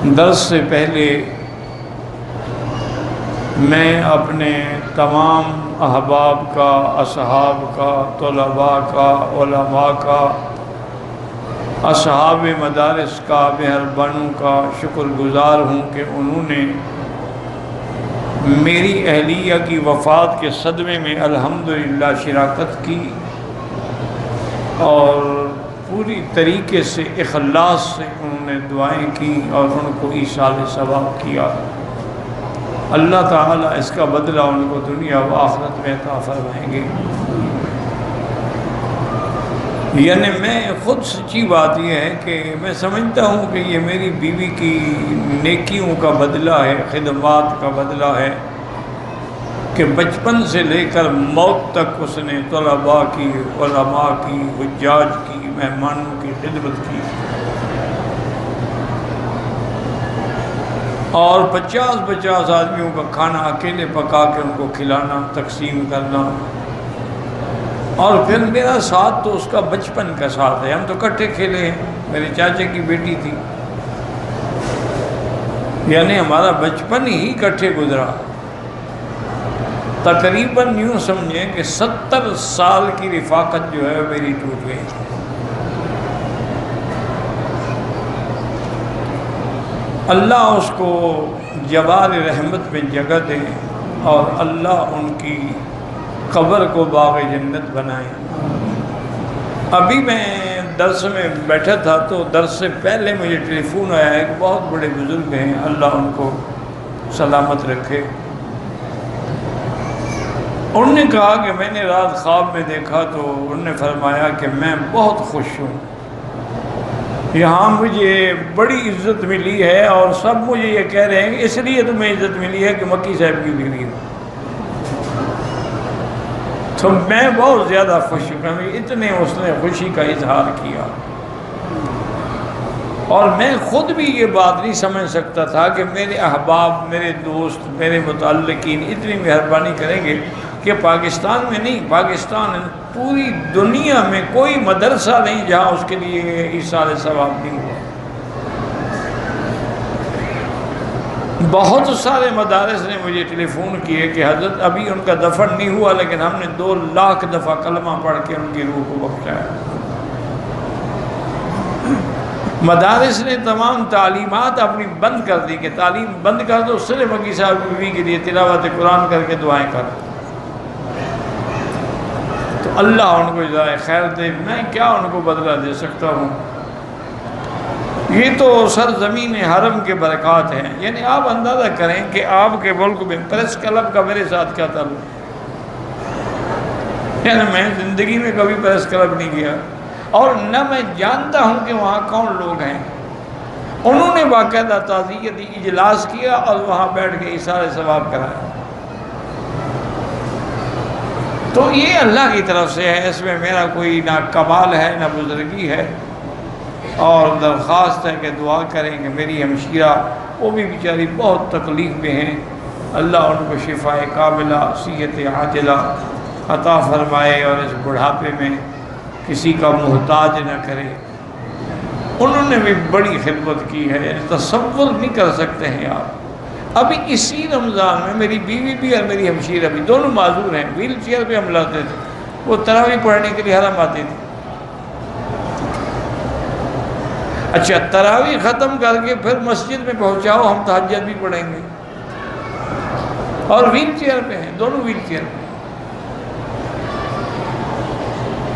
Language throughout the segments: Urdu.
درس سے پہلے میں اپنے تمام احباب کا، اصحاب کا، طلباء کا، علماء کا، اصحاب مدارس کا، مہربانوں کا شکر گزار ہوں کہ انہوں نے میری اہلیہ کی وفات کے صدمے میں الحمدللہ شراکت کی اور پوری طریقے سے اخلاص سے انہوں نے دعائیں کی اور ان کو ایصال ثواب کیا۔ اللہ تعالیٰ اس کا بدلہ ان کو دنیا و آخرت میں عطا فرمائیں گے۔ یعنی میں خود سچی بات یہ ہے کہ میں سمجھتا ہوں کہ یہ میری بیوی کی نیکیوں کا بدلہ ہے، خدمات کا بدلہ ہے کہ بچپن سے لے کر موت تک اس نے طلباء کی، علماء کی، حجاج کی، مہمانوں کی خدمت کی اور 50 آدمیوں کا کھانا اکیلے پکا کے ان کو کھلانا، تقسیم کرنا۔ اور پھر میرا ساتھ تو اس کا بچپن کا ساتھ ہے، ہم تو اکٹھے کھیلے ہیں، میرے چاچے کی بیٹی تھی، یعنی ہمارا بچپن ہی اکٹھے گزرا۔ تقریباً یوں سمجھیں کہ 70 سال کی رفاقت جو ہے میری ٹوٹ گئی۔ اللہ اس کو جوار رحمت میں جگہ دے اور اللہ ان کی قبر کو باغ جنت بنائے۔ ابھی میں درس میں بیٹھا تھا تو درس سے پہلے مجھے ٹیلی فون آیا ہے کہ بہت بڑے بزرگ ہیں، اللہ ان کو سلامت رکھے۔ انہوں نے کہا کہ میں نے رات خواب میں دیکھا تو انہوں نے فرمایا کہ میں بہت خوش ہوں، یہاں مجھے بڑی عزت ملی ہے اور سب مجھے یہ کہہ رہے ہیں کہ اس لیے تمہیں عزت ملی ہے کہ مکی صاحب کی بیوی ہو۔ تو میں بہت زیادہ خوش ہوں، اتنے اس نے خوشی کا اظہار کیا اور میں خود بھی یہ بات نہیں سمجھ سکتا تھا کہ میرے احباب، میرے دوست، میرے متعلقین اتنی مہربانی کریں گے کہ پاکستان میں نہیں، پاکستان پوری دنیا میں کوئی مدرسہ نہیں جہاں اس کے لیے ایصال ثواب نہیں ہوا۔ بہت سارے مدارس نے مجھے ٹیلی فون کیے کہ حضرت ابھی ان کا دفن نہیں ہوا لیکن ہم نے 2 لاکھ دفعہ کلمہ پڑھ کے ان کی روح کو بخشایا۔ مدارس نے تمام تعلیمات اپنی بند کر دی کہ تعلیم بند کر دو، صرف مکی صاحب کی بیوی کے لیے تلاوت قرآن کر کے دعائیں کرو۔ تو اللہ ان کو جزائے خیر دے، میں کیا ان کو بدلہ دے سکتا ہوں؟ یہ تو سرزمین حرم کے برکات ہیں۔ یعنی آپ اندازہ کریں کہ آپ کے ملک میں پریس کلب کا میرے ساتھ کیا تعلق، یعنی میں زندگی میں کبھی پریس کلب نہیں گیا اور نہ میں جانتا ہوں کہ وہاں کون لوگ ہیں۔ انہوں نے باقاعدہ تعزیتی اجلاس کیا اور وہاں بیٹھ کے ایصال ثواب کرایا۔ تو یہ اللہ کی طرف سے ہے، اس میں میرا کوئی نہ کمال ہے نہ بزرگی ہے، اور درخواست ہے کہ دعا کریں کہ میری ہمشیرہ، وہ بھی بیچاری بہت تکلیف میں ہیں، اللہ ان کو شفائے کاملہ، صحت عاجلہ عطا فرمائے اور اس بڑھاپے میں کسی کا محتاج نہ کرے۔ انہوں نے بھی بڑی خدمت کی ہے، تصور نہیں کر سکتے ہیں آپ۔ ابھی اسی رمضان میں میری بیوی بھی اور میری ہمشیرہ بھی دونوں معذور ہیں، ویل چیئر پہ ہم لاتے تھے، وہ تراویح پڑھنے کے لیے حرم آتی تھی۔ اچھا، تراویح ختم کر کے پھر مسجد میں پہنچاؤ، ہم تہجد بھی پڑھیں گے، اور ویل چیئر پہ ہیں، دونوں ویل چیئر پہ۔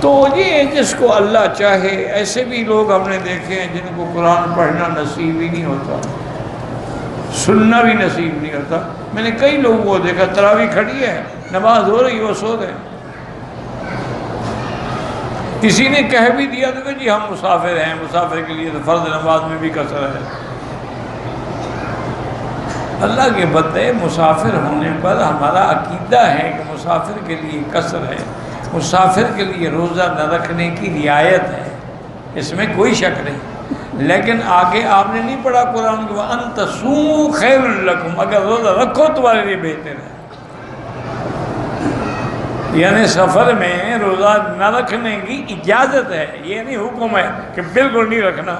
تو یہ جس کو اللہ چاہے، ایسے بھی لوگ ہم نے دیکھے ہیں جن کو قرآن پڑھنا نصیب ہی نہیں ہوتا، سننا بھی نصیب نہیں ہوتا۔ میں نے کئی لوگوں کو دیکھا، تراویح کھڑی ہے، نماز ہو رہی ہے، وہ سو گئے۔ کسی نے کہہ بھی دیا تو کہ جی ہم مسافر ہیں، مسافر کے لیے تو فرض نماز میں بھی قصر ہے۔ اللہ کے بندے، مسافر ہونے پر ہمارا عقیدہ ہے کہ مسافر کے لیے قصر ہے، مسافر کے لیے روزہ نہ رکھنے کی رعایت ہے، اس میں کوئی شک نہیں۔ لیکن آگے آپ نے نہیں پڑھا قرآن کہ وَأَن تَصُومُوا خَيْرٌ لَكُمْ، اگر روزہ رکھو تمہارے لیے بہتر ہے۔ یعنی سفر میں روزہ نہ رکھنے کی اجازت ہے، یہ نہیں حکم ہے کہ بالکل نہیں رکھنا۔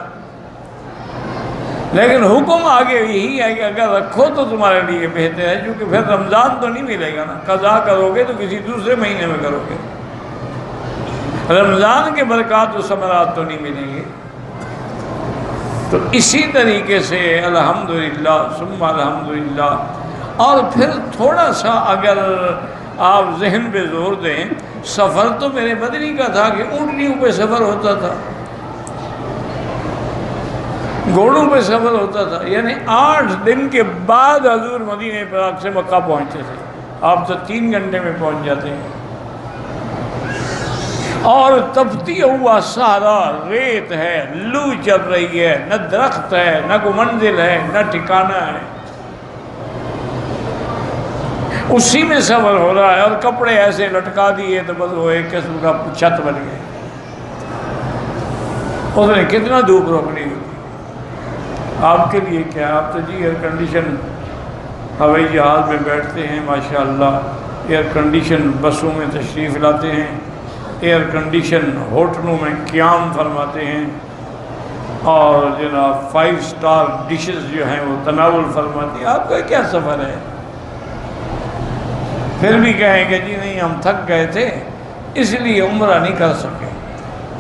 لیکن حکم آگے یہی ہے کہ اگر رکھو تو تمہارے لیے بہتر ہے، کیونکہ پھر رمضان تو نہیں ملے گا نا، قضا کرو گے تو کسی دوسرے مہینے میں کرو گے، رمضان کے برکات و ثمرات تو نہیں ملیں گے۔ تو اسی طریقے سے الحمدللہ ثم الحمدللہ۔ اور پھر تھوڑا سا اگر آپ ذہن پہ زور دیں، سفر تو میرے مدنی کا تھا کہ اونٹنیوں پہ سفر ہوتا تھا، گھوڑوں پہ سفر ہوتا تھا، یعنی 8 دن کے بعد حضور مدینہ پاک سے مکہ پہنچتے تھے، آپ تو 3 گھنٹے میں پہنچ جاتے ہیں۔ اور تپتی ہوا صحرا، ریت ہے، لو چل رہی ہے، نہ درخت ہے، نہ کوئی منزل ہے، نہ ٹھکانہ ہے، اسی میں سفر ہو رہا ہے، اور کپڑے ایسے لٹکا دیے تو بس وہ ایک قسم کا چھت بن گئے۔ اس نے کتنا دھوپ روکنی ہوتی، آپ کے لیے کیا، آپ تو جی ایئر کنڈیشن ہوائی جہاز میں بیٹھتے ہیں ماشاءاللہ، ایئر کنڈیشن بسوں میں تشریف لاتے ہیں، ایئر کنڈیشن ہوٹلوں میں قیام فرماتے ہیں، اور جناب 5 سٹار ڈشز جو ہیں وہ تناول فرماتے ہیں۔ آپ کا کیا سفر ہے؟ پھر بھی کہیں کہ جی نہیں ہم تھک گئے تھے اس لیے عمرہ نہیں کر سکے،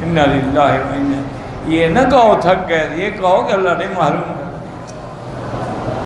انا للہ و انا، یہ نہ کہو تھک گئے، یہ کہو کہ اللہ نے محروم